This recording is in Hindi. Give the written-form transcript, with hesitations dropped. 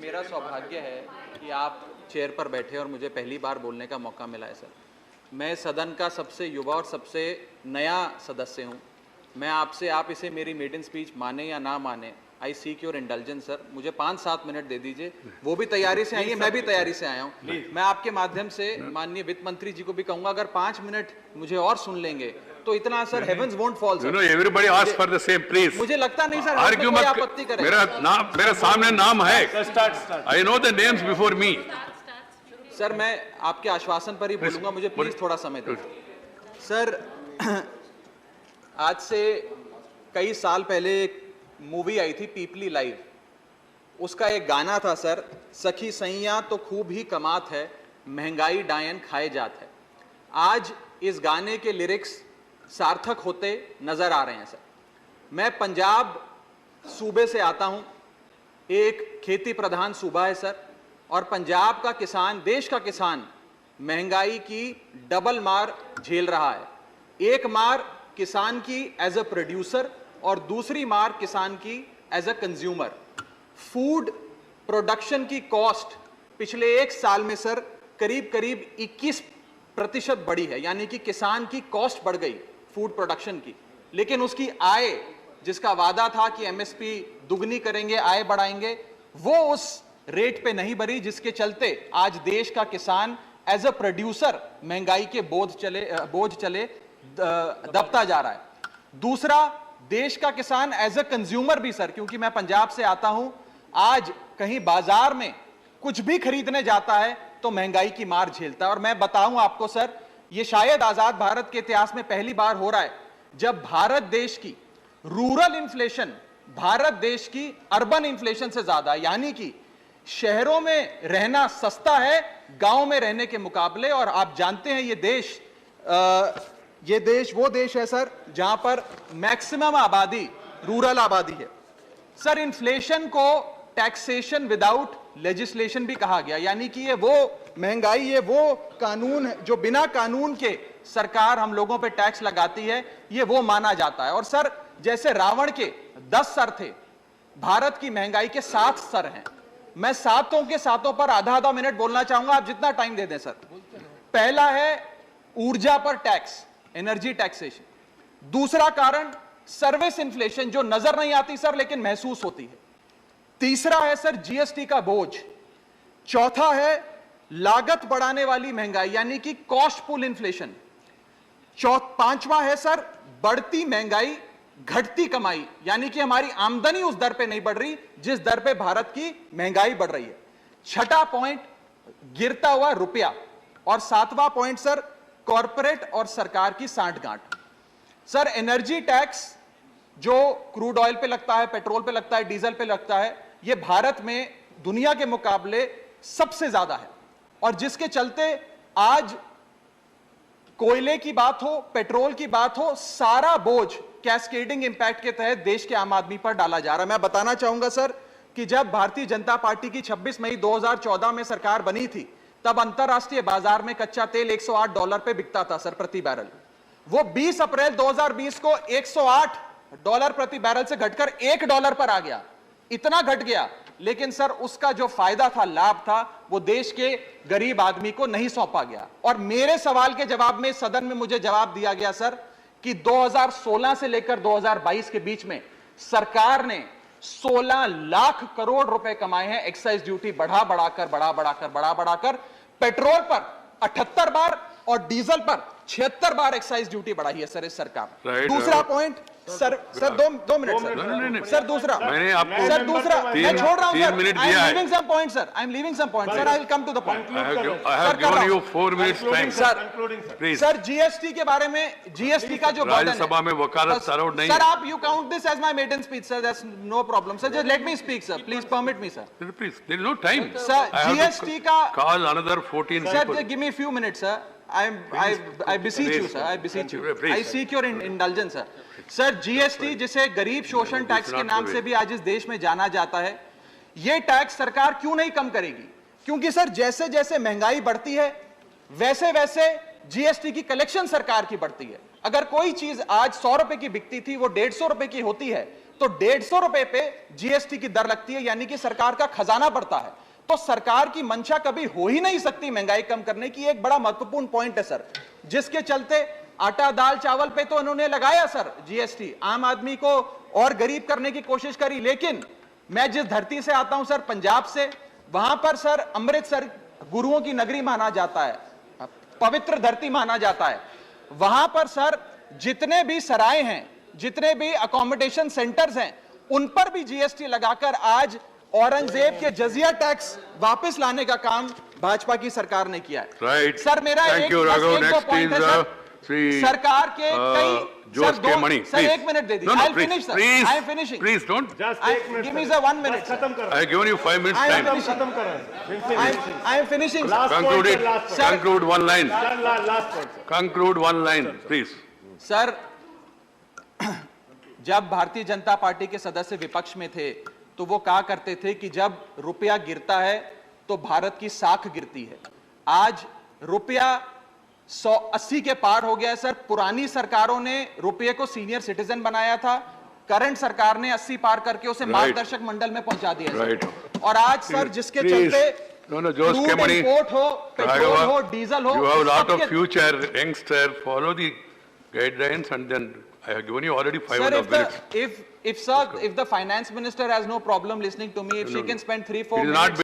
मेरा सौभाग्य है कि आप चेयर पर बैठे और मुझे पहली बार बोलने का मौका मिला है सर। मैं सदन का सबसे युवा और सबसे नया सदस्य हूं। मैं आपसे, आप इसे मेरी मेडन स्पीच माने या ना माने, आई सीक योर इंडल्जेंस सर। मुझे 5-7 मिनट दे दीजिए, वो भी तैयारी से आई है, मैं भी तैयारी से आया हूँ। मैं आपके माध्यम से माननीय वित्त मंत्री जी को भी कहूंगा, अगर 5 मिनट मुझे और सुन लेंगे तो इतना sir heavens won't fall sir. Everybody ask for the same please. मुझे लगता नहीं सर आर्ग्यू मत, आपत्ति करें। मेरा सामने नाम है, I know the names before me. Sir मैं आपके आश्वासन पर ही बोलूंगा, मुझे प्लीज थोड़ा समय दें सर। आज से कई साल पहले एक मूवी आई थी पीपली लाइव, उसका एक गाना था सर, सखी सैया तो खूब ही कमात है, महंगाई डायन खाए जात है। आज इस गाने के लिरिक्स सार्थक होते नजर आ रहे हैं सर। मैं पंजाब सूबे से आता हूं, एक खेती प्रधान सूबा है सर, और पंजाब का किसान, देश का किसान महंगाई की डबल मार झेल रहा है। एक मार किसान की एज अ प्रोड्यूसर और दूसरी मार किसान की as a consumer. Food production की कॉस्ट पिछले 1 साल में सर करीब 21% बढ़ी है, यानी कि किसान की कॉस्ट बढ़ गई फूड प्रोडक्शन की, लेकिन उसकी आय, जिसका वादा था कि एमएसपी दुगनी करेंगे, आय बढ़ाएंगे, वो उस रेट पे नहीं बढ़ी, जिसके चलते आज देश का किसान एज अ प्रोड्यूसर महंगाई के बोझ चले दबता जा रहा है। दूसरा, देश का किसान एज अ कंज्यूमर भी सर, क्योंकि मैं पंजाब से आता हूं, आज कहीं बाजार में कुछ भी खरीदने जाता है तो महंगाई की मार झेलता है। और मैं बताऊं आपको सर, यह शायद आजाद भारत के इतिहास में पहली बार हो रहा है जब भारत देश की रूरल इन्फ्लेशन भारत देश की अर्बन इन्फ्लेशन से ज्यादा है, यानी कि शहरों में रहना सस्ता है गांव में रहने के मुकाबले। और आप जानते हैं ये देश वो देश है सर जहां पर मैक्सिमम आबादी रूरल आबादी है। सर इन्फ्लेशन को टैक्सेशन विदाउट लेजिस्लेशन भी कहा गया, यानी कि ये वो महंगाई, ये वो कानून है जो बिना कानून के सरकार हम लोगों पे टैक्स लगाती है, ये वो माना जाता है। और सर जैसे रावण के 10 सर थे, भारत की महंगाई के 7 सर हैं। मैं सातों के सातों पर आधा मिनट बोलना चाहूंगा, आप जितना टाइम दे दें सर। पहला है ऊर्जा पर टैक्स, एनर्जी टैक्सेशन। दूसरा कारण सर्विस इन्फ्लेशन, जो नजर नहीं आती सर लेकिन महसूस होती है। तीसरा है सर जीएसटी का बोझ। चौथा है लागत बढ़ाने वाली महंगाई, यानी कि कॉस्ट पुल इन्फ्लेशन। पांचवा है सर बढ़ती महंगाई घटती कमाई, यानी कि हमारी आमदनी उस दर पे नहीं बढ़ रही जिस दर पे भारत की महंगाई बढ़ रही है। छठा पॉइंट गिरता हुआ रुपया। और सातवां पॉइंट सर कॉरपोरेट और सरकार की सांठगांठ। सर एनर्जी टैक्स जो क्रूड ऑयल पे लगता है, पेट्रोल पे लगता है, डीजल पे लगता है, यह भारत में दुनिया के मुकाबले सबसे ज्यादा है। और जिसके चलते आज कोयले की बात हो, पेट्रोल की बात हो, सारा बोझ कैस्केडिंग इंपैक्ट के तहत देश के आम आदमी पर डाला जा रहा है। मैं बताना चाहूंगा सर कि जब भारतीय जनता पार्टी की 26 मई 2014 में सरकार बनी थी, तब अंतरराष्ट्रीय बाजार में कच्चा तेल $108 पे बिकता था सर प्रति बैरल। वो 20 अप्रैल 2020 को $108 प्रति बैरल से घटकर $1 पर आ गया। इतना घट गया, लेकिन सर उसका जो फायदा था, लाभ था, वो देश के गरीब आदमी को नहीं सौंपा गया। और मेरे सवाल के जवाब में सदन में मुझे जवाब दिया गया सर कि 2016 से लेकर 2022 के बीच में सरकार ने 16 लाख करोड़ रुपए कमाए हैं एक्साइज ड्यूटी बढ़ाकर। पेट्रोल पर 78 बार और डीजल पर 76 बार एक्साइज ड्यूटी बढ़ाई है सर इस सरकार। दूसरा पॉइंट सर दो मिनट सर दूसरा मैंने आपको सर दूसरा मैं छोड़ रहा हूं 3 मिनट दिया है। I am leaving some point sir, I will come to the point. I have given you 4 minutes time. Please. Sir GST के बारे में, जीएसटी का जो बर्डन है, राज्यसभा में वकालत अलाउड नहीं सर आप you count this as my maiden speech sir, that's no problem sir, just let me speak sir, please permit me sir. Please, there is no time. Sir, I have to GST का call another 14 sir, people. give me a few minutes sir, I beseech you sir, I beseech you, I seek your indulgence sir। Sir GST, जिसे गरीब शोषण टैक्स के नाम से भी आज इस देश में जाना जाता है, यह टैक्स सरकार क्यों नहीं कम करेगी? क्योंकि सर जैसे जैसे महंगाई बढ़ती है वैसे वैसे जीएसटी की कलेक्शन सरकार की बढ़ती है। अगर कोई चीज आज 100 रुपए की बिकती थी वो 150 रुपए की होती है, तो 150 रुपए पे जीएसटी की दर लगती है, यानी कि सरकार का खजाना बढ़ता है। तो सरकार की मंशा कभी हो ही नहीं सकती महंगाई कम करने की। एक बड़ा महत्वपूर्ण पॉइंट है सर, जिसके चलते आटा दाल चावल पे तो उन्होंने लगाया सर जीएसटी, आम आदमी को और गरीब करने की कोशिश करी। लेकिन मैं जिस धरती से आता हूं सर, पंजाब से, वहां पर सर अमृतसर गुरुओं की नगरी माना जाता है, पवित्र धरती माना जाता है। वहां पर सर जितने भी सराय हैं, जितने भी अकोमोडेशन सेंटर्स हैं, उन पर भी जीएसटी लगाकर आज औरंगजेब के जजिया टैक्स वापस लाने का काम भाजपा की सरकार ने किया है। Right. सर मेरा Thank एक you, Raghav. बस एक Next पॉइंट है is, सर, Sri, सरकार के कई Jose sir K. Mani, sir please. एक मिनट दे दीजिए। No, no, I'll please, finish, sir. please, I am finishing. please don't. Just एक minute Give me sir 1 minute. खत्म करो I have given you 5 minutes I am time. finishing. खत्म करो I am finishing, sir. Last Conclude point, it. sir, last point. Sir. Conclude one line. Last point Conclude one line, please. Sir जब भारतीय जनता पार्टी के सदस्य विपक्ष में थे तो वो कहा करते थे कि जब रुपया गिरता है तो भारत की साख गिरती है। आज रुपया 180 के पार हो गया है सर। पुरानी सरकारों ने रुपये को सीनियर सिटीजन बनाया था, करंट सरकार ने 80 पार करके उसे Right. मार्गदर्शक मंडल में पहुंचा दिया है Right. सर। और आज सर जिसके Please. चलते No, no, Jose K. Crude Mani. Import हो, पेट्रोल Raghav, हो, डीजल हो, you have a lot of सबके- future, youngster. Follow the guidelines, and then I have given you already Sir, 5.5 minutes. if the finance minister has no problem listening to me, if she can spend 3-4 It is minutes not